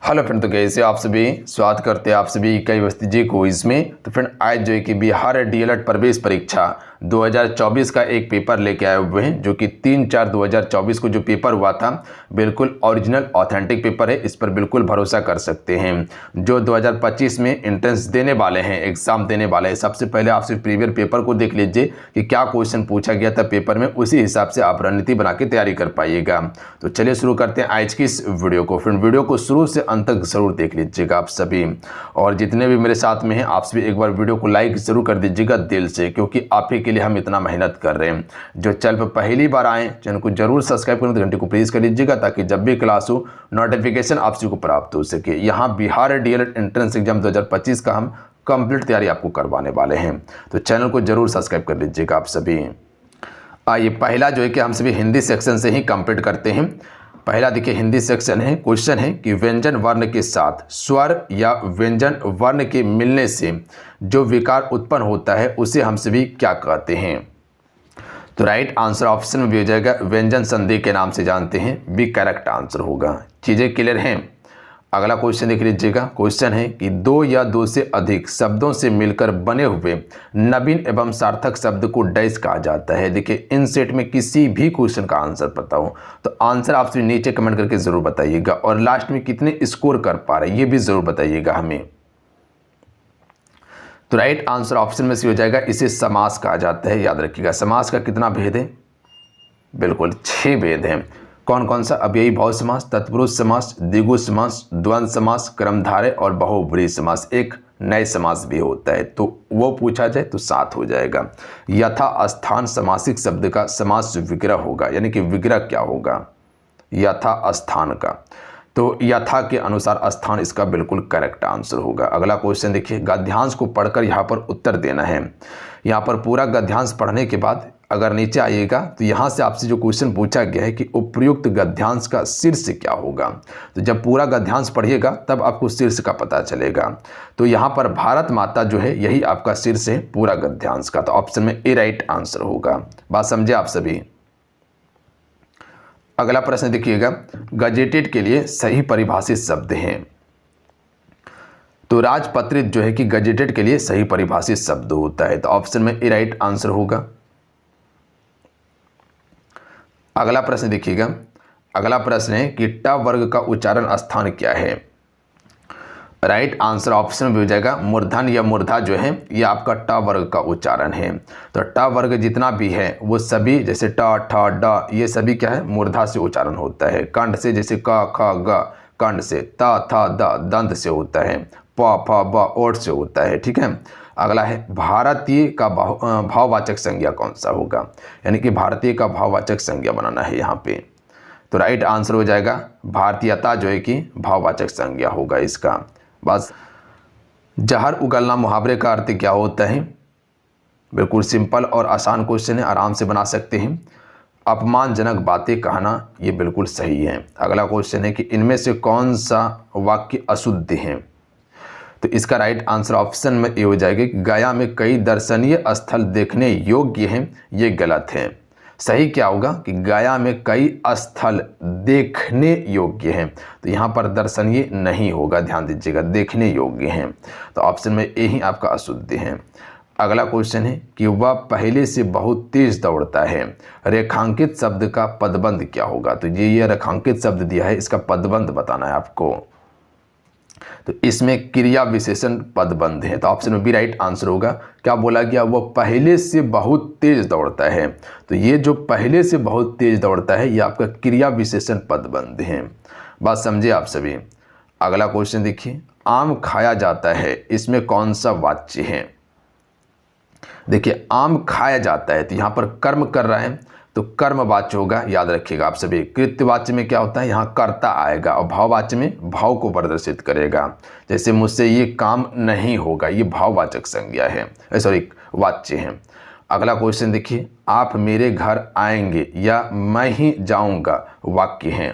Hello friend, तो कैसे आप सभी स्वागत करते हैं आप सभी कई वस्ती जी को इसमें। तो फ्रेंड आज जो है कि बिहार डीएलएड प्रवेश परीक्षा 2024 का एक पेपर लेके आए हुए हैं, जो कि 3/4/2024 को जो पेपर हुआ था बिल्कुल ओरिजिनल ऑथेंटिक पेपर है। इस पर बिल्कुल भरोसा कर सकते हैं। जो 2025 में एंट्रेंस देने वाले हैं, एग्जाम देने वाले हैं, सबसे पहले आप सिर्फ प्रीवियस पेपर को देख लीजिए कि क्या क्वेश्चन पूछा गया था पेपर में, उसी हिसाब से आप रणनीति बना के तैयारी कर पाइएगा। तो चलिए शुरू करते हैं आज की इस वीडियो को। फ्रेंड वीडियो को शुरू से अंत तक जरूर देख लीजिएगा आप सभी, और जितने भी मेरे साथ में हैं आप सभी एक बार वीडियो को लाइक जरूर कर दीजिएगा दिल से, क्योंकि आप ही के लिए हम इतना मेहनत कर रहे हैं। जो चैनल पर पहली बार आए चैनल को जरूर सब्सक्राइब करें, घंटे को प्रेस कर लीजिएगा ताकि जब भी क्लास हो नोटिफिकेशन आप सभी को प्राप्त हो सके। यहाँ बिहार डीएलएड एंट्रेंस एग्जाम 2025 का हम कंप्लीट तैयारी आपको करवाने वाले हैं, तो चैनल को जरूर सब्सक्राइब कर लीजिएगा आप सभी। आइए पहला जो है कि हम सभी हिंदी सेक्शन से ही कंप्लीट करते हैं। पहला देखिए हिंदी सेक्शन है, क्वेश्चन है कि व्यंजन वर्ण के साथ स्वर या व्यंजन वर्ण के मिलने से जो विकार उत्पन्न होता है उसे हम सभी क्या कहते हैं। तो राइट आंसर ऑप्शन में भी हो जाएगा व्यंजन संधि के नाम से जानते हैं, बी करेक्ट आंसर होगा। चीजें क्लियर हैं। अगला क्वेश्चन देख लीजिएगा। क्वेश्चन है कि दो या दो से अधिक शब्दों से मिलकर बने हुए नवीन एवं सार्थक शब्द को डैश कहा जाता है। देखिए इन सेट में किसी भी क्वेश्चन का आंसर पता हो तो आंसर आप सभी नीचे कमेंट करके जरूर बताइएगा, और लास्ट में कितने स्कोर कर पा रहे हैं ये भी जरूर बताइएगा हमें। तो राइट आंसर ऑप्शन में से हो जाएगा इसे समास कहा जाता है। याद रखिएगा समास का कितना भेद है, बिल्कुल 6 भेद हैं। कौन कौन सा? अव्ययी भाव समास, तत्पुरुष समास, द्विगु समास, द्वंद्व समास, कर्मधारय और बहुब्रीहि समास। एक नए समास भी होता है तो वो पूछा जाए तो 7 हो जाएगा। यथा स्थान समासिक शब्द का समास विग्रह होगा, यानी कि विग्रह क्या होगा यथा स्थान का, तो यथा के अनुसार स्थान इसका बिल्कुल करेक्ट आंसर होगा। अगला क्वेश्चन देखिए, गद्यांश को पढ़कर यहाँ पर उत्तर देना है। यहाँ पर पूरा गद्यांश पढ़ने के बाद अगर नीचे आइएगा तो यहाँ से आपसे जो क्वेश्चन पूछा गया है कि उपयुक्त गद्यांश का शीर्ष क्या होगा, तो जब पूरा गद्यांश पढ़िएगा तब आपको शीर्ष का पता चलेगा। तो यहाँ पर भारत माता जो है यही आपका शीर्ष है पूरा गद्यांश का, तो ऑप्शन में ए राइट आंसर होगा। बात समझे आप सभी। अगला प्रश्न देखिएगा, गजेटेड के लिए सही परिभाषित शब्द हैं। तो राजपत्रित जो है कि गजेटेड के लिए सही परिभाषित शब्द होता है, तो ऑप्शन में ए राइट आंसर होगा। अगला प्रश्न देखिएगा। अगला प्रश्न है कि ट वर्ग का उच्चारण स्थान क्या है। राइट आंसर ऑप्शन में भी हो जाएगा मूर्धन या मूर्धा जो है ये आपका ट वर्ग का उच्चारण है। तो ट वर्ग जितना भी है वो सभी जैसे ट ठ ड ये सभी क्या है मूर्धा से उच्चारण होता है। कंठ से जैसे क ख ग कंठ से, त थ द दंत से होता है, प फ ब ओठ से होता है। ठीक है। अगला है भारतीय का भाववाचक संज्ञा कौन सा होगा, यानी कि भारतीय का भाववाचक संज्ञा बनाना है यहाँ पे। तो राइट आंसर हो जाएगा भारतीयता जो है कि भाववाचक संज्ञा होगा इसका। बस जहर उगलना मुहावरे का अर्थ क्या होता है, बिल्कुल सिंपल और आसान क्वेश्चन है, आराम से बना सकते हैं। अपमानजनक बातें कहना ये बिल्कुल सही है। अगला क्वेश्चन है कि इनमें से कौन सा वाक्य अशुद्ध है, तो इसका राइट आंसर ऑप्शन में ये हो जाएगा कि गया में कई दर्शनीय स्थल देखने योग्य हैं, ये गलत है। सही क्या होगा कि गया में कई स्थल देखने योग्य हैं, तो यहाँ पर दर्शनीय नहीं होगा, ध्यान दीजिएगा, देखने योग्य हैं, तो ऑप्शन में ए ही आपका अशुद्ध है। अगला क्वेश्चन है कि वह पहले से बहुत तेज दौड़ता है। रेखांकित शब्द का पदबंध क्या होगा, तो ये रेखांकित शब्द दिया है, इसका पदबंध बताना है आपको। तो इसमें क्रिया विशेषण पदबंध है, तो ऑप्शन में बी राइट आंसर होगा। क्या बोला गया, वो पहले से बहुत तेज दौड़ता है, तो ये जो पहले से बहुत तेज दौड़ता है ये आपका क्रिया विशेषण पदबंध है। बात समझे आप सभी। अगला क्वेश्चन देखिए, आम खाया जाता है, इसमें कौन सा वाच्य है। देखिए आम खाया जाता है तो यहाँ पर कर्म कर रहा है तो कर्मवाच्य होगा, याद रखिएगा आप सभी। कृत्यवाच्य में क्या होता है, यहाँ कर्ता आएगा, और भाववाच्य में भाव को प्रदर्शित करेगा। जैसे मुझसे ये काम नहीं होगा, ये भाववाचक संज्ञा है, सॉरी वाच्य है। अगला क्वेश्चन देखिए, आप मेरे घर आएंगे या मैं ही जाऊंगा वाक्य है।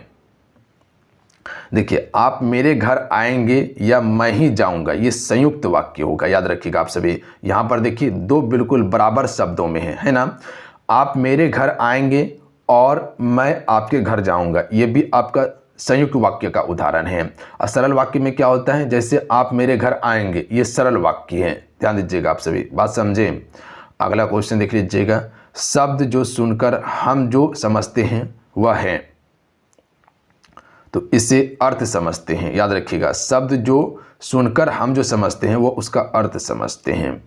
देखिए आप मेरे घर आएंगे या मैं ही जाऊंगा ये संयुक्त वाक्य होगा, याद रखिएगा आप सभी। यहाँ पर देखिए दो बिल्कुल बराबर शब्दों में है ना। आप मेरे घर आएंगे और मैं आपके घर जाऊंगा, ये भी आपका संयुक्त वाक्य का उदाहरण है। और सरल वाक्य में क्या होता है, जैसे आप मेरे घर आएंगे, ये सरल वाक्य है। ध्यान दीजिएगा, आप सभी बात समझें। अगला क्वेश्चन देख लीजिएगा, शब्द जो सुनकर हम जो समझते हैं वह है, तो इसे अर्थ समझते हैं। याद रखिएगा, शब्द जो सुनकर हम जो समझते हैं वो उसका अर्थ समझते हैं।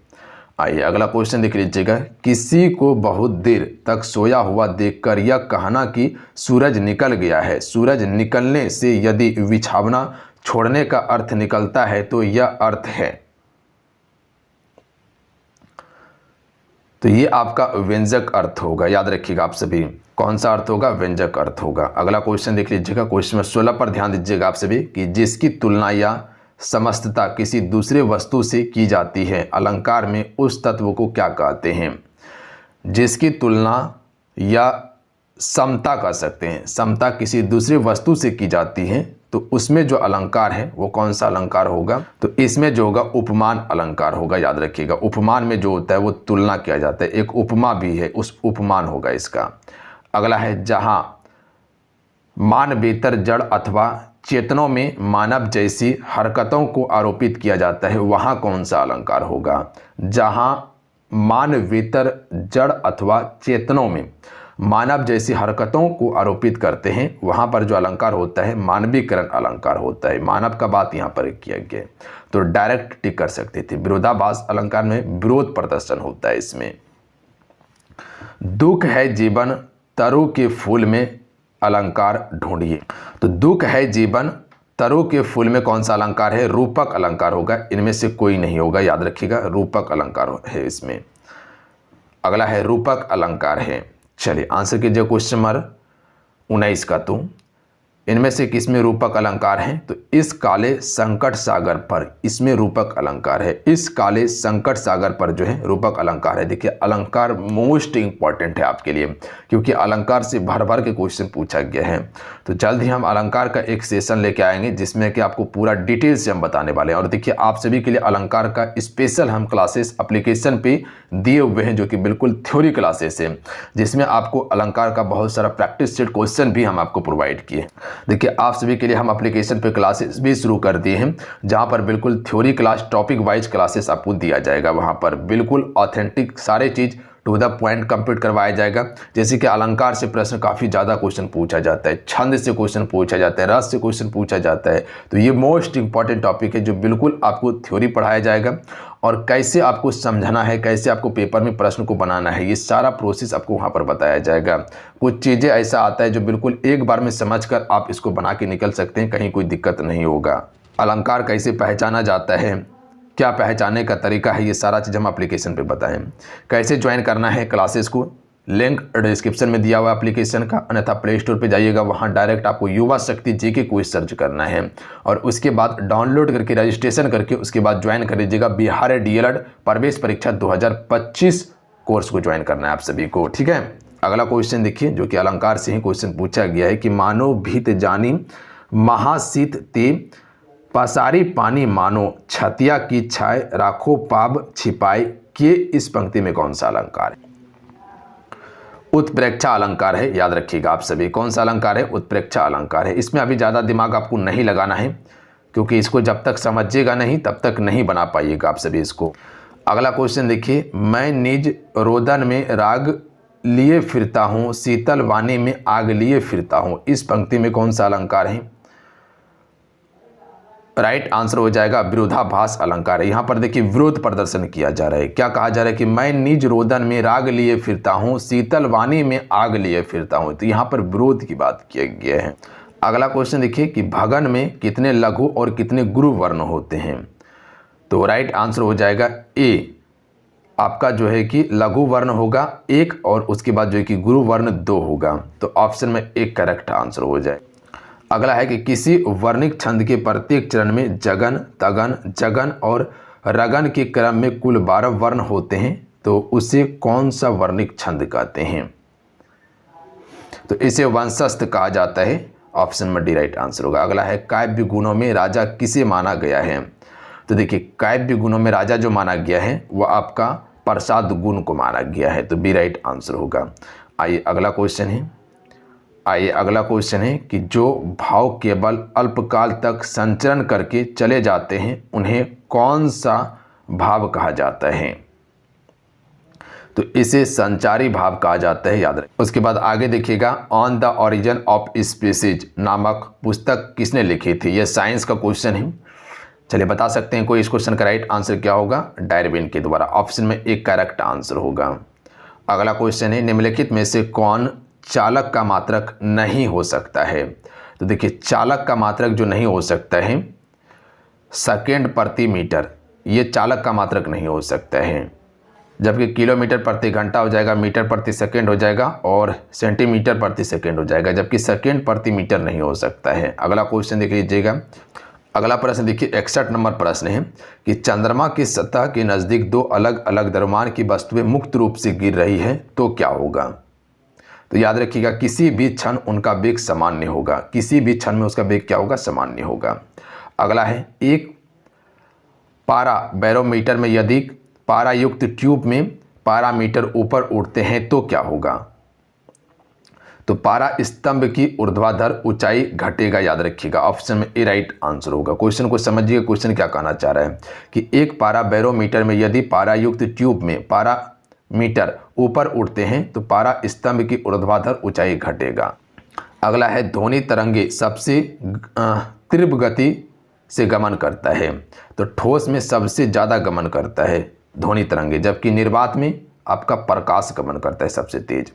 आइए अगला क्वेश्चन देख लीजिएगा, किसी को बहुत देर तक सोया हुआ देखकर यह कहना कि सूरज निकल गया है, सूरज निकलने से यदि बिछावना छोड़ने का अर्थ निकलता है तो यह अर्थ है। तो ये आपका व्यंजक अर्थ होगा। याद रखिएगा आप सभी, कौन सा अर्थ होगा, व्यंजक अर्थ होगा। अगला क्वेश्चन देख लीजिएगा, क्वेश्चन नंबर 16 पर ध्यान दीजिएगा आप सभी कि जिसकी तुलना या समस्तता किसी दूसरे वस्तु से की जाती है, अलंकार में उस तत्व को क्या कहते हैं। जिसकी तुलना या समता कर सकते हैं, समता किसी दूसरी वस्तु से की जाती है, तो उसमें जो अलंकार है वो कौन सा अलंकार होगा, तो इसमें जो होगा उपमान अलंकार होगा। याद रखिएगा, उपमान में जो होता है वो तुलना किया जाता है, एक उपमा भी है, उस उपमान होगा इसका। अगला है, जहां मानवेतर जड़ अथवा चेतनों में मानव जैसी हरकतों को आरोपित किया जाता है, वहां कौन सा अलंकार होगा। जहां मानवेतर जड़ अथवा चेतनों में मानव जैसी हरकतों को आरोपित करते हैं, वहां पर जो अलंकार होता है मानवीकरण अलंकार होता है। मानव का बात यहां पर किया गया, तो डायरेक्ट टिक कर सकते थे। विरोधाभास अलंकार में विरोध प्रदर्शन होता है इसमें। दुख है जीवन तरु के फूल में अलंकार ढूंढिए, तो दुख है जीवन तरु के फूल में कौन सा अलंकार है, रूपक अलंकार होगा। इनमें से कोई नहीं होगा, याद रखिएगा, रूपक अलंकार है इसमें। अगला है, रूपक अलंकार है। चलिए आंसर कीजिए क्वेश्चन नंबर 19 का। तो इनमें से किसमें रूपक अलंकार है, तो इस काले संकट सागर पर, इसमें रूपक अलंकार है। इस काले संकट सागर पर जो है रूपक अलंकार है। देखिए अलंकार मोस्ट इंपॉर्टेंट है आपके लिए, क्योंकि अलंकार से भर भर के क्वेश्चन पूछा गया है। तो जल्द ही हम अलंकार का एक सेशन लेके आएंगे जिसमें कि आपको पूरा डिटेल से हम बताने वाले हैं। और देखिए आप सभी के लिए अलंकार का स्पेशल हम क्लासेस एप्लीकेशन पे दिए हुए हैं, जो कि बिल्कुल थ्योरी क्लासेस है, जिसमें आपको अलंकार का बहुत सारा प्रैक्टिस सेट क्वेश्चन भी हम आपको प्रोवाइड किए। देखिए आप सभी के लिए हम एप्लीकेशन पे क्लासेस भी शुरू कर दिए हैं, जहां पर बिल्कुल theory class topic wise classes आपको दिया जाएगा। वहां पर बिल्कुल ऑथेंटिक सारे चीज़ टू द पॉइंट कंप्लीट करवाया जाएगा। जैसे कि अलंकार से प्रश्न काफ़ी ज़्यादा क्वेश्चन पूछा जाता है, छंद से क्वेश्चन पूछा जाता है, रस से क्वेश्चन पूछा जाता है। तो ये मोस्ट इंपॉर्टेंट टॉपिक है जो बिल्कुल आपको थ्योरी पढ़ाया जाएगा, और कैसे आपको समझाना है, कैसे आपको पेपर में प्रश्न को बनाना है, ये सारा प्रोसेस आपको वहाँ पर बताया जाएगा। कुछ चीज़ें ऐसा आता है जो बिल्कुल एक बार में समझकर आप इसको बना के निकल सकते हैं, कहीं कोई दिक्कत नहीं होगा। अलंकार कैसे पहचाना जाता है, क्या पहचाने का तरीका है, ये सारा चीज़ हम एप्लीकेशन पे बताएं। कैसे ज्वाइन करना है क्लासेस को, लिंक डिस्क्रिप्शन में दिया हुआ एप्लीकेशन का, अन्यथा प्ले स्टोर पे जाइएगा, वहाँ डायरेक्ट आपको युवा शक्ति जीके क्विज सर्च करना है, और उसके बाद डाउनलोड करके रजिस्ट्रेशन करके उसके बाद ज्वाइन कर लीजिएगा बिहार डीएलएड प्रवेश परीक्षा 2025 कोर्स को ज्वाइन करना है आप सभी को, ठीक है। अगला क्वेश्चन देखिए, जो कि अलंकार से ही क्वेश्चन पूछा गया है कि मानो भीत जानी महाशीत ते पसारी पानी मानो छतिया की छाय राखो पाब छिपाए के, इस पंक्ति में कौन सा अलंकार है। उत्प्रेक्षा अलंकार है। याद रखिएगा आप सभी, कौन सा अलंकार है, उत्प्रेक्षा अलंकार है। इसमें अभी ज़्यादा दिमाग आपको नहीं लगाना है, क्योंकि इसको जब तक समझिएगा नहीं तब तक नहीं बना पाइएगा आप सभी इसको। अगला क्वेश्चन देखिए, मैं निज रोदन में राग लिए फिरता हूँ, शीतल वाणी में आग लिए फिरता हूँ, इस पंक्ति में कौन सा अलंकार है। राइट आंसर हो जाएगा विरोधाभास अलंकार है। यहाँ पर देखिए विरोध प्रदर्शन किया जा रहा है। क्या कहा जा रहा है कि मैं निज रोदन में राग लिए फिरता हूँ, शीतल वाणी में आग लिए फिरता हूँ, तो यहाँ पर विरोध की बात किया गया है। अगला क्वेश्चन देखिए कि भगन में कितने लघु और कितने गुरु वर्ण होते हैं, तो राइट आंसर हो जाएगा ए, आपका जो है कि लघु वर्ण होगा 1 और उसके बाद जो है कि गुरु वर्ण 2 होगा, तो ऑप्शन में 1 करेक्ट आंसर हो जाए। अगला है कि किसी वर्णिक छंद के प्रत्येक चरण में जगन, तगन, जगन और रगन के क्रम में कुल 12 वर्ण होते हैं, तो उसे कौन सा वर्णिक छंद कहते हैं, तो इसे वंशस्थ कहा जाता है। ऑप्शन में डी राइट आंसर होगा। अगला है काव्य गुणों में राजा किसे माना गया है, तो देखिए काव्य गुणों में राजा जो माना गया है वह आपका प्रसाद गुण को माना गया है, तो बी राइट आंसर होगा। आइए अगला क्वेश्चन है, आइए अगला क्वेश्चन है कि जो भाव केवल अल्पकाल तक संचरण करके चले जाते हैं उन्हें कौन सा भाव कहा जाता है? तो इसे संचारी भाव कहा जाता है, याद रखें। उसके बाद आगे देखिएगा, on the origin of species नामक पुस्तक किसने लिखी थी? यह साइंस का क्वेश्चन है। चलिए बता सकते हैं कोई इस क्वेश्चन का राइट आंसर क्या होगा? डार्विन के द्वारा। ऑप्शन में एक करेक्ट आंसर होगा। अगला क्वेश्चन है, निम्नलिखित में से कौन चालक का मात्रक नहीं हो सकता है? तो देखिए, चालक का मात्रक जो नहीं हो सकता है, सेकेंड प्रति मीटर, ये चालक का मात्रक नहीं हो सकता है। जबकि किलोमीटर प्रति घंटा हो जाएगा, मीटर प्रति सेकेंड हो जाएगा और सेंटीमीटर प्रति सेकेंड हो जाएगा, जबकि सेकेंड प्रति मीटर नहीं हो सकता है। अगला क्वेश्चन देख लीजिएगा। अगला प्रश्न देखिए, 61 नंबर प्रश्न है कि चंद्रमा की सतह के नज़दीक दो अलग अलग द्रव्यमान की वस्तुएं मुक्त रूप से गिर रही है तो क्या होगा? तो याद रखिएगा, किसी भी क्षण उनका वेग सामान्य होगा। किसी भी क्षण में उसका वेग क्या होगा? सामान्य होगा। अगला है, एक पारा बैरोमीटर में यदि पारा युक्त ट्यूब में पारामीटर ऊपर उठते हैं तो क्या होगा? तो पारा स्तंभ की ऊर्ध्वाधर ऊंचाई घटेगा, याद रखिएगा। ऑप्शन में ए राइट आंसर होगा। क्वेश्चन को समझिए, क्वेश्चन क्या कहना चाह रहा है कि एक पारा बैरोमीटर में यदि पारा युक्त ट्यूब में पारामीटर ऊपर उठते हैं तो पारा स्तंभ की ऊर्ध्वाधर ऊंचाई घटेगा। अगला है, ध्वनि तरंगे सबसे तीव्र गति से गमन करता है। तो ठोस में सबसे ज़्यादा गमन करता है ध्वनि तरंगे, जबकि निर्वात में आपका प्रकाश गमन करता है सबसे तेज।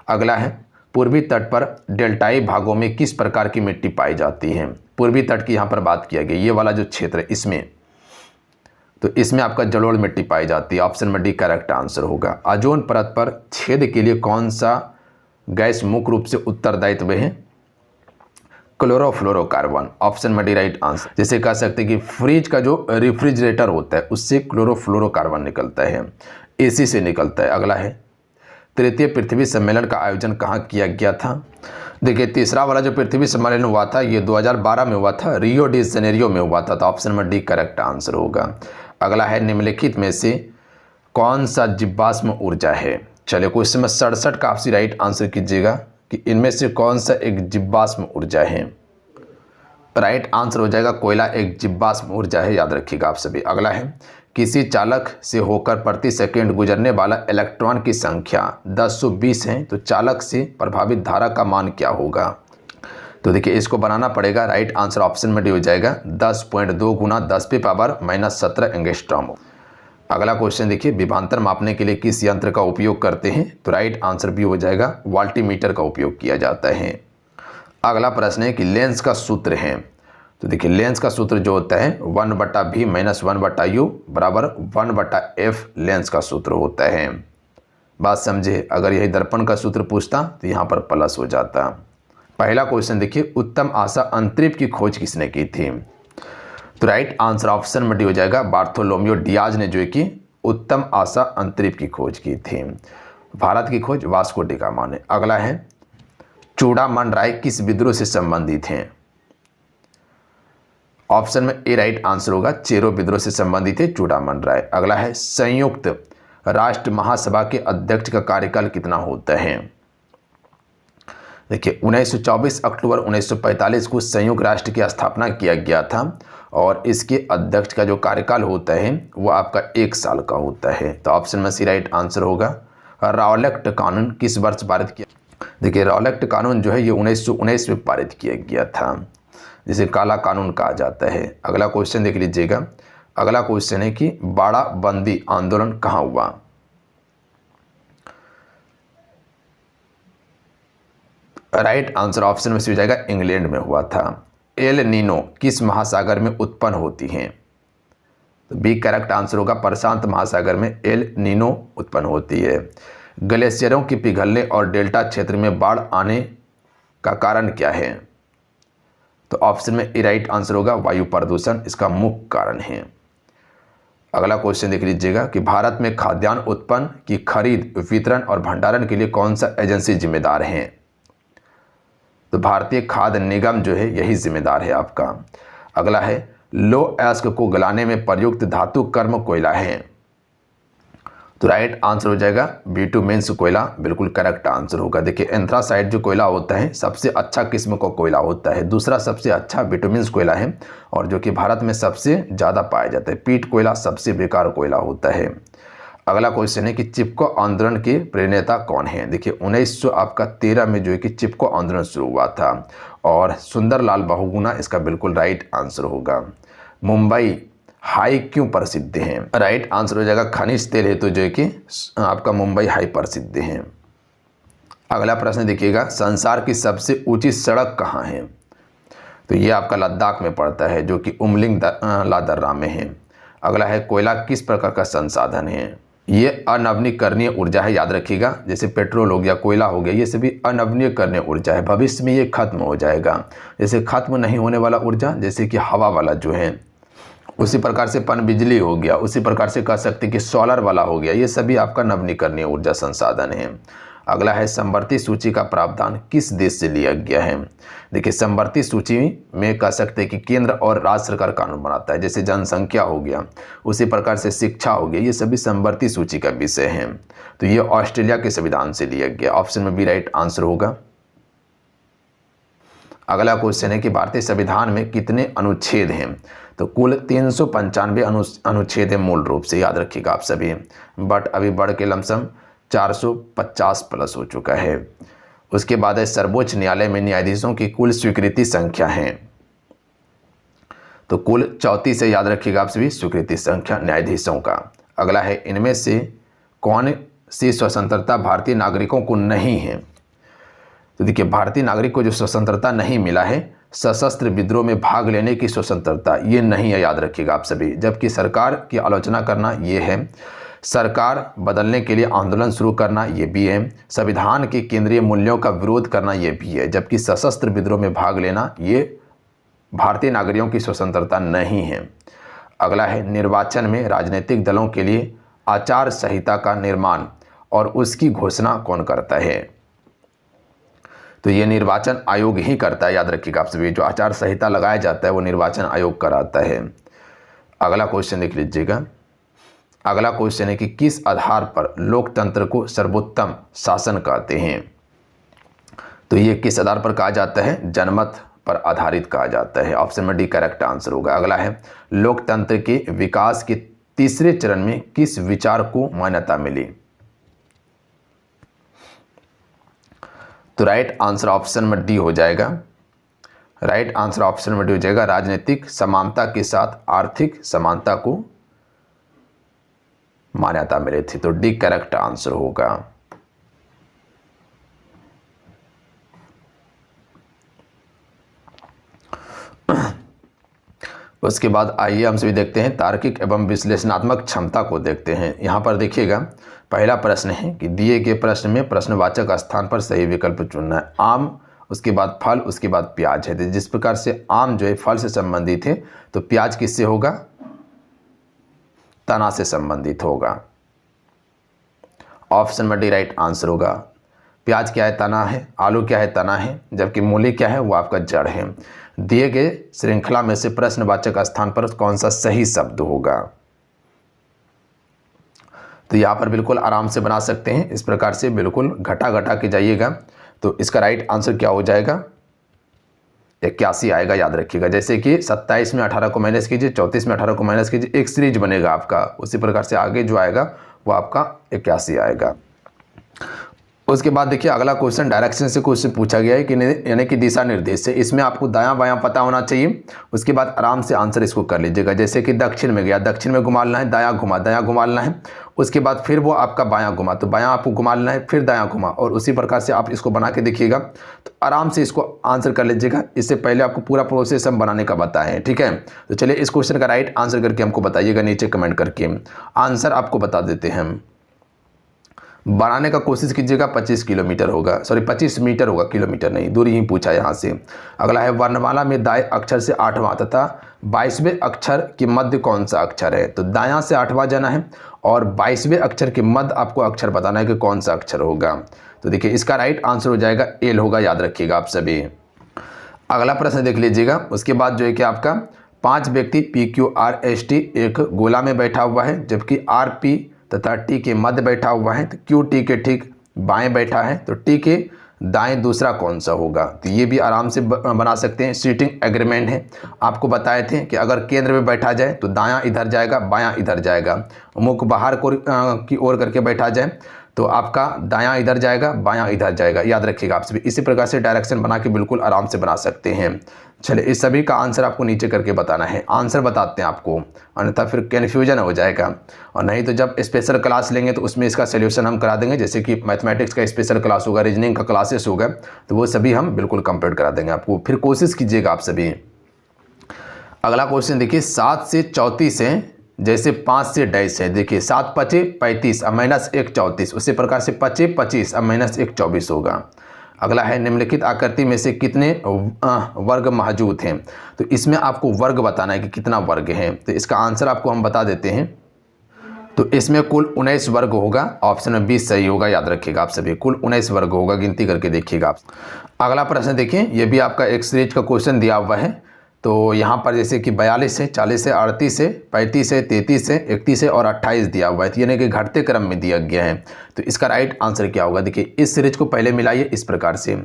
अगला है, पूर्वी तट पर डेल्टाई भागों में किस प्रकार की मिट्टी पाई जाती है? पूर्वी तट की यहाँ पर बात किया गया, ये वाला जो क्षेत्र है इसमें, तो इसमें आपका जलोढ़ मिट्टी पाई जाती है। ऑप्शन में डी करेक्ट आंसर होगा। ओजोन परत पर छेद के लिए कौन सा गैस मुख्य रूप से उत्तरदायित्व है? क्लोरोफ्लोरोकार्बन। ऑप्शन में डी राइट आंसर। जैसे कह सकते हैं कि फ्रिज का जो रेफ्रिजरेटर होता है उससे क्लोरोफ्लोरोकार्बन निकलता है, एसी से निकलता है। अगला है, तृतीय पृथ्वी सम्मेलन का आयोजन कहाँ किया गया था? देखिए, तीसरा वाला जो पृथ्वी सम्मेलन हुआ था ये 2012 में हुआ था, रियो डी जेनेरियो में हुआ था। तो ऑप्शन में डी करेक्ट आंसर होगा। अगला है, निम्नलिखित में से कौन सा जीवाश्म ऊर्जा है? चलिए क्वेश्चन में 67 का आपसी राइट आंसर कीजिएगा कि इनमें से कौन सा एक जीवाश्म ऊर्जा है? राइट आंसर हो जाएगा कोयला एक जीवाश्म ऊर्जा है, याद रखिएगा आप सभी। अगला है, किसी चालक से होकर प्रति सेकंड गुजरने वाला इलेक्ट्रॉन की संख्या 1020 है तो चालक से प्रभावित धारा का मान क्या होगा? तो देखिए, इसको बनाना पड़ेगा। राइट आंसर ऑप्शन में डी हो जाएगा 10.2 गुना 10⁻⁻17 एंगस्ट्रॉम। अगला क्वेश्चन देखिए, विभवांतर मापने के लिए किस यंत्र का उपयोग करते हैं? तो राइट आंसर भी हो जाएगा वोल्टीमीटर का उपयोग किया जाता है। अगला प्रश्न है कि लेंस का सूत्र है। तो देखिए, लेंस का सूत्र जो होता है 1/v - 1/u बराबर 1/f लेंस का सूत्र होता है। बात समझे, अगर यही दर्पण का सूत्र पूछता तो यहाँ पर प्लस हो जाता। पहला क्वेश्चन देखिए, उत्तम आशा अंतरिक्ष की खोज किसने की थी? तो राइट आंसर ऑप्शन में डी हो जाएगा बार्थोलोमियो डियाज ने जो है कि उत्तम आशा अंतरिक्ष की खोज की थी। भारत की खोज वास्को डी गामा ने। अगला है, चूड़ामन राय किस विद्रोह से संबंधित हैं? ऑप्शन में ए राइट आंसर होगा, चेरो विद्रोह से संबंधित है चूड़ामन राय। अगला है, संयुक्त राष्ट्र महासभा के अध्यक्ष का कार्यकाल कितना होता है? देखिए, 1924 अक्टूबर 1945 को संयुक्त राष्ट्र की स्थापना किया गया था और इसके अध्यक्ष का जो कार्यकाल होता है वो आपका 1 साल का होता है। तो ऑप्शन में सी राइट आंसर होगा। रॉलेक्ट कानून किस वर्ष पारित किया? देखिए, रॉलेक्ट कानून जो है ये 1919 में पारित किया गया था, जिसे काला कानून कहा जाता है। अगला क्वेश्चन देख लीजिएगा। अगला क्वेश्चन है कि बाड़ा बंदी आंदोलन कहाँ हुआ? राइट आंसर ऑप्शन में से हो जाएगा इंग्लैंड में हुआ था। एल नीनो किस महासागर में उत्पन्न होती हैं? तो बी करेक्ट आंसर होगा, प्रशांत महासागर में एल नीनो उत्पन्न होती है। ग्लेशियरों के पिघलने और डेल्टा क्षेत्र में बाढ़ आने का कारण क्या है? तो ऑप्शन में ए राइट आंसर होगा, वायु प्रदूषण इसका मुख्य कारण है। अगला क्वेश्चन देख लीजिएगा कि भारत में खाद्यान्न उत्पन्न की खरीद, वितरण और भंडारण के लिए कौन सा एजेंसी जिम्मेदार है? तो भारतीय खाद्य निगम जो है यही जिम्मेदार है आपका। अगला है, लो एस्क को गलाने में प्रयुक्त धातु कर्म कोयला है। तो राइट आंसर हो जाएगा बिटुमेन्स कोयला, बिल्कुल करेक्ट आंसर होगा। देखिए एंथ्रासाइट जो कोयला होता है सबसे अच्छा किस्म का कोयला होता है, दूसरा सबसे अच्छा बिटुमेन्स कोयला है और जो कि भारत में सबसे ज़्यादा पाया जाता है। पीट कोयला सबसे बेकार कोयला होता है। अगला क्वेश्चन है कि चिपको आंदोलन के प्रणेता कौन है। देखिए 1913 में जो है कि चिपको आंदोलन शुरू हुआ था और सुंदरलाल बहुगुणा इसका बिल्कुल राइट आंसर होगा। मुंबई हाई क्यों प्रसिद्ध है। राइट आंसर हो जाएगा खनिज तेल हेतु जो है कि आपका मुंबई हाई प्रसिद्ध है। अगला प्रश्न देखिएगा, संसार की सबसे ऊंची सड़क कहाँ है। तो ये आपका लद्दाख में पड़ता है जो कि उमलिंग ला दर्रा में है। अगला है कोयला किस प्रकार का संसाधन है। ये अनवीनीकरणीय ऊर्जा है, याद रखिएगा। जैसे पेट्रोल हो गया, कोयला हो गया, ये सभी अनवीनीकरणीय ऊर्जा है, भविष्य में ये खत्म हो जाएगा। जैसे खत्म नहीं होने वाला ऊर्जा जैसे कि हवा वाला जो है, उसी प्रकार से पन बिजली हो गया, उसी प्रकार से कह सकते कि सोलर वाला हो गया, ये सभी आपका नवीनीकरणीय ऊर्जा संसाधन है। अगला है समवर्ती सूची का प्रावधान किस देश से लिया गया है। देखिए समवर्ती सूची में कह सकते हैं कि केंद्र और राज्य सरकार कानून बनाता है। जैसे जनसंख्या हो गया, उसी प्रकार से शिक्षा हो गया, ये सभी समवर्ती सूची का विषय है। तो ये ऑस्ट्रेलिया के संविधान से लिया गया। ऑप्शन में भी राइट आंसर होगा। अगला क्वेश्चन है कि भारतीय संविधान में कितने अनुच्छेद हैं। तो कुल 395 अनुच्छेद है मूल रूप से, याद रखिएगा आप सभी, बट अभी बढ़ के लमसम 450 प्लस हो चुका है। उसके बाद है सर्वोच्च न्यायालय में न्यायाधीशों की कुल स्वीकृति संख्या है। तो कुल 34 से, याद रखिएगा आप सभी, स्वीकृति संख्या न्यायाधीशों का। अगला है इनमें से कौन सी स्वतंत्रता भारतीय नागरिकों को नहीं है। तो देखिए भारतीय नागरिक को जो स्वतंत्रता नहीं मिला है, सशस्त्र विद्रोह में भाग लेने की स्वतंत्रता, ये नहीं है, याद रखिएगा आप सभी। जबकि सरकार की आलोचना करना ये है, सरकार बदलने के लिए आंदोलन शुरू करना ये भी है, संविधान के केंद्रीय मूल्यों का विरोध करना ये भी है। जबकि सशस्त्र विद्रोह में भाग लेना ये भारतीय नागरिकों की स्वतंत्रता नहीं है। अगला है निर्वाचन में राजनीतिक दलों के लिए आचार संहिता का निर्माण और उसकी घोषणा कौन करता है। तो ये निर्वाचन आयोग ही करता है, याद रखिएगा आप सभी। जो आचार संहिता लगाया जाता है वो निर्वाचन आयोग कराता है। अगला क्वेश्चन देख लीजिएगा। अगला क्वेश्चन है कि किस आधार पर लोकतंत्र को सर्वोत्तम शासन कहते हैं। तो ये किस आधार पर कहा जाता है, जनमत पर आधारित कहा जाता है। ऑप्शन में डी करेक्ट आंसर होगा। अगला है लोकतंत्र के विकास के तीसरे चरण में किस विचार को मान्यता मिली। तो राइट आंसर ऑप्शन में डी हो जाएगा। राइट आंसर ऑप्शन में डी हो जाएगा। राजनीतिक समानता के साथ आर्थिक समानता को मान्यता मिली थी। तो डी करेक्ट आंसर होगा। उसके बाद आइए हम सभी देखते हैं तार्किक एवं विश्लेषणात्मक क्षमता को देखते हैं। यहाँ पर देखिएगा पहला प्रश्न है कि दिए गए प्रश्न में प्रश्नवाचक स्थान पर सही विकल्प चुनना है। आम, उसके बाद फल, उसके बाद प्याज है। तो जिस प्रकार से आम जो है फल से संबंधित है, तो प्याज किससे होगा, तना से संबंधित होगा। ऑप्शन में डी राइट आंसर होगा। प्याज क्या है, तना है, आलू क्या है, तना है, जबकि मूली क्या है, वो आपका जड़ है। दिए गए श्रृंखला में से प्रश्नवाचक स्थान पर कौन सा सही शब्द होगा। तो यहाँ पर बिल्कुल आराम से बना सकते हैं, इस प्रकार से बिल्कुल घटा घटा के जाइएगा। तो इसका राइट आंसर क्या हो जाएगा, 81 आएगा, याद रखिएगा। जैसे कि 27 में 18 को माइनस कीजिए, 34 में 18 को माइनस कीजिए, एक सीरीज बनेगा आपका। उसी प्रकार से आगे जो आएगा वो आपका 81 आएगा। उसके बाद देखिए अगला क्वेश्चन डायरेक्शन से क्वेश्चन पूछा गया है कि यानी कि दिशा निर्देश से। इसमें आपको दायां बायां पता होना चाहिए। उसके बाद आराम से आंसर इसको कर लीजिएगा। जैसे कि दक्षिण में गया, दक्षिण में घुमाना है, दायां घुमा, दायां घुमाना है। उसके बाद फिर वो आपका बायां घुमा, तो बायां आपको घुमाना है, फिर दायां घुमा, और उसी प्रकार से आप इसको बना के देखिएगा। तो आराम से इसको आंसर कर लीजिएगा। इससे पहले आपको पूरा प्रोसेस हम बनाने का बताए हैं, ठीक है। तो चलिए इस क्वेश्चन का राइट आंसर करके हमको बताइएगा नीचे कमेंट करके। आंसर आपको बता देते हैं हम। बनाने का कोशिश कीजिएगा। 25 किलोमीटर होगा, सॉरी 25 मीटर होगा, किलोमीटर नहीं, दूरी ही पूछा यहाँ से। अगला है वर्णमाला में दाएं अक्षर से 8वां तथा 22वें अक्षर के मध्य कौन सा अक्षर है। तो दायां से 8वां जाना है और 22वें अक्षर के मध्य आपको अक्षर बताना है कि कौन सा अक्षर होगा। तो देखिए इसका राइट आंसर हो जाएगा एल होगा, याद रखिएगा आप सभी। अगला प्रश्न देख लीजिएगा। उसके बाद जो है कि आपका 5 व्यक्ति PQRST एक गोला में बैठा हुआ है, जबकि RP तथा टी के मध्य बैठा हुआ है, तो क्यू टी के ठीक बाएं बैठा है, तो टी के दाएं दूसरा कौन सा होगा। तो ये भी आराम से बना सकते हैं, सीटिंग एग्रीमेंट है। आपको बताए थे कि अगर केंद्र में बैठा जाए तो दायां इधर जाएगा, बायां इधर जाएगा। मुख बाहर की ओर करके बैठा जाए तो आपका दायां इधर जाएगा, बायां इधर जाएगा। याद रखिएगा आप सभी इसी प्रकार से डायरेक्शन बना के बिल्कुल आराम से बना सकते हैं। चलिए इस सभी का आंसर आपको नीचे करके बताना है, आंसर बताते हैं आपको, अन्यथा फिर कन्फ्यूजन हो जाएगा। और नहीं तो जब स्पेशल क्लास लेंगे तो उसमें इसका सोल्यूशन हम करा देंगे, जैसे कि मैथमेटिक्स का स्पेशल क्लास होगा, रीजनिंग का क्लासेस होगा, तो वो सभी हम बिल्कुल कंप्लीट करा देंगे आपको। फिर कोशिश कीजिएगा आप सभी। अगला क्वेश्चन देखिए, 7 से 34 है, जैसे 5 से डैश है। देखिए 7 पचे 35 और माइनस 1 34, उसी प्रकार से 25 25 और माइनस 1 24 होगा। अगला है, निम्नलिखित आकृति में से कितने वर्ग मौजूद हैं। तो इसमें आपको वर्ग बताना है कि कितना वर्ग है। तो इसका आंसर आपको हम बता देते हैं। तो इसमें कुल 19 वर्ग होगा, ऑप्शन में 20 सही होगा। याद रखिएगा आप सभी, कुल 19 वर्ग होगा, गिनती करके देखिएगा आप। अगला प्रश्न देखिए, ये भी आपका एक सीरीज का क्वेश्चन दिया हुआ है। तो यहाँ पर जैसे कि 42 है, 40 है, 38 है, 35 है, 33 है, 31 है और 28 दिया हुआ है, तो यानी कि घटते क्रम में दिया गया है। तो इसका राइट आंसर क्या होगा। देखिए इस सीरीज को पहले मिलाइए इस प्रकार से,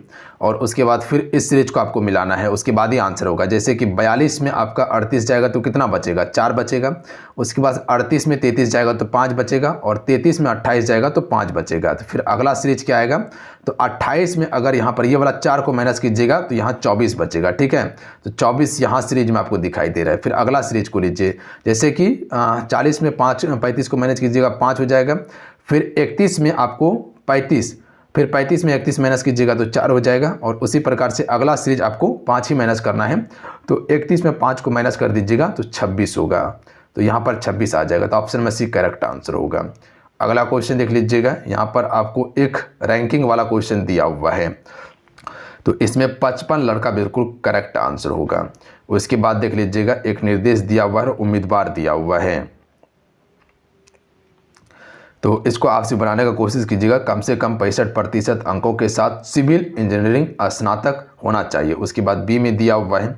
और उसके बाद फिर इस सीरीज को आपको मिलाना है, उसके बाद ही आंसर होगा। जैसे कि 42 में आपका 38 जाएगा तो कितना बचेगा, 4 बचेगा। उसके बाद 38 में 33 जाएगा तो 5 बचेगा, और 33 में 28 जाएगा तो 5 बचेगा। तो फिर अगला सीरीज क्या आएगा, तो 28 में अगर यहाँ पर ये वाला 4 को माइनस कीजिएगा तो यहाँ 24 बचेगा। ठीक है, तो 24 यहाँ सीरीज में आपको दिखाई दे रहा है। फिर अगला सीरीज को लीजिए, जैसे कि 40 में 35 को माइनस कीजिएगा 5 हो जाएगा। फिर 31 में आपको 35, फिर 35 में 31 माइनस कीजिएगा तो 4 हो जाएगा। और उसी प्रकार से अगला सीरीज आपको 5 ही माइनस करना है, तो 31 में 5 को माइनस कर दीजिएगा तो 26 होगा। तो यहाँ पर 26 आ जाएगा, तो ऑप्शन में सी करेक्ट आंसर होगा। अगला क्वेश्चन देख लीजिएगा, यहाँ पर आपको एक रैंकिंग वाला क्वेश्चन दिया हुआ है, तो इसमें 55 लड़का बिल्कुल करेक्ट आंसर होगा। उसके बाद देख लीजिएगा, एक निर्देश दिया हुआ है, उम्मीदवार दिया हुआ है, तो इसको आपसे बनाने का कोशिश कीजिएगा। कम से कम 65% अंकों के साथ सिविल इंजीनियरिंग स्नातक होना चाहिए। उसके बाद बी में दिया हुआ है,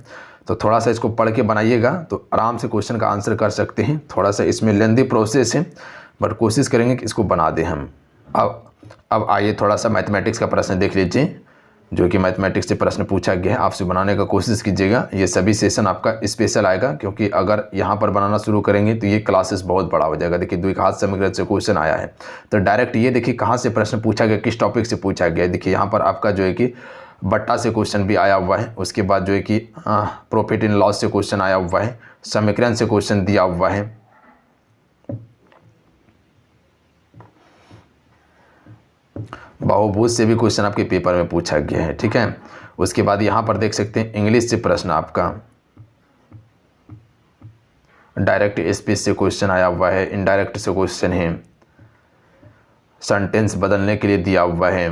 तो थोड़ा सा इसको पढ़ के बनाइएगा तो आराम से क्वेश्चन का आंसर कर सकते हैं। थोड़ा सा इसमें लेंदी प्रोसेस है, बट कोशिश करेंगे कि इसको बना दें हम। अब आइए थोड़ा सा मैथमेटिक्स का प्रश्न देख लीजिए, जो कि मैथमेटिक्स से प्रश्न पूछा गया है, आपसे बनाने का कोशिश कीजिएगा। ये सभी सेशन आपका स्पेशल आएगा, क्योंकि अगर यहाँ पर बनाना शुरू करेंगे तो ये क्लासेस बहुत बड़ा हो जाएगा। देखिए द्विघात समीकरण से क्वेश्चन आया है, तो डायरेक्ट ये देखिए कहाँ से प्रश्न पूछा गया, किस टॉपिक से पूछा गया। देखिए यहाँ पर आपका जो है कि बट्टा से क्वेश्चन भी आया हुआ है। उसके बाद जो है कि प्रॉफिट इन लॉस से क्वेश्चन आया हुआ है, समीकरण से क्वेश्चन दिया हुआ है, बहुभुज से भी क्वेश्चन आपके पेपर में पूछा गया है। ठीक है, उसके बाद यहाँ पर देख सकते हैं इंग्लिश से प्रश्न आपका, डायरेक्ट स्पीच से क्वेश्चन आया हुआ है, इनडायरेक्ट से क्वेश्चन है, सेंटेंस बदलने के लिए दिया हुआ है,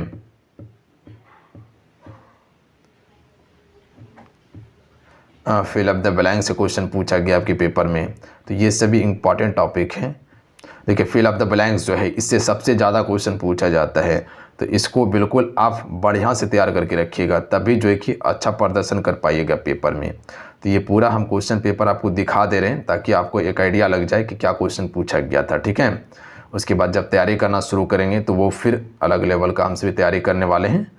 फिल अप द ब्लैंक से क्वेश्चन पूछा गया आपके पेपर में। तो ये सभी इंपॉर्टेंट टॉपिक हैं। देखिए फिल अप द ब्लैंक्स जो है, इससे सबसे ज़्यादा क्वेश्चन पूछा जाता है, तो इसको बिल्कुल आप बढ़िया से तैयार करके रखिएगा, तभी जो है कि अच्छा प्रदर्शन कर पाइएगा पेपर में। तो ये पूरा हम क्वेश्चन पेपर आपको दिखा दे रहे हैं, ताकि आपको एक आइडिया लग जाए कि क्या क्वेश्चन पूछा गया था। ठीक है, उसके बाद जब तैयारी करना शुरू करेंगे तो वो फिर अलग लेवल का हमसे भी तैयारी करने वाले हैं।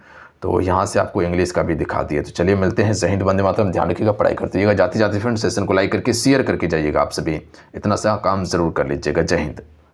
तो यहाँ से आपको इंग्लिश का भी दिखा दिया। तो चलिए मिलते हैं। जय हिंद, वंदे मातरम। ध्यान रखिएगा, पढ़ाई करते जाइएगा। जाते जाते फ्रेंड सेशन को लाइक करके शेयर करके जाइएगा। आप सभी इतना सा काम ज़रूर कर लीजिएगा। जय हिंद।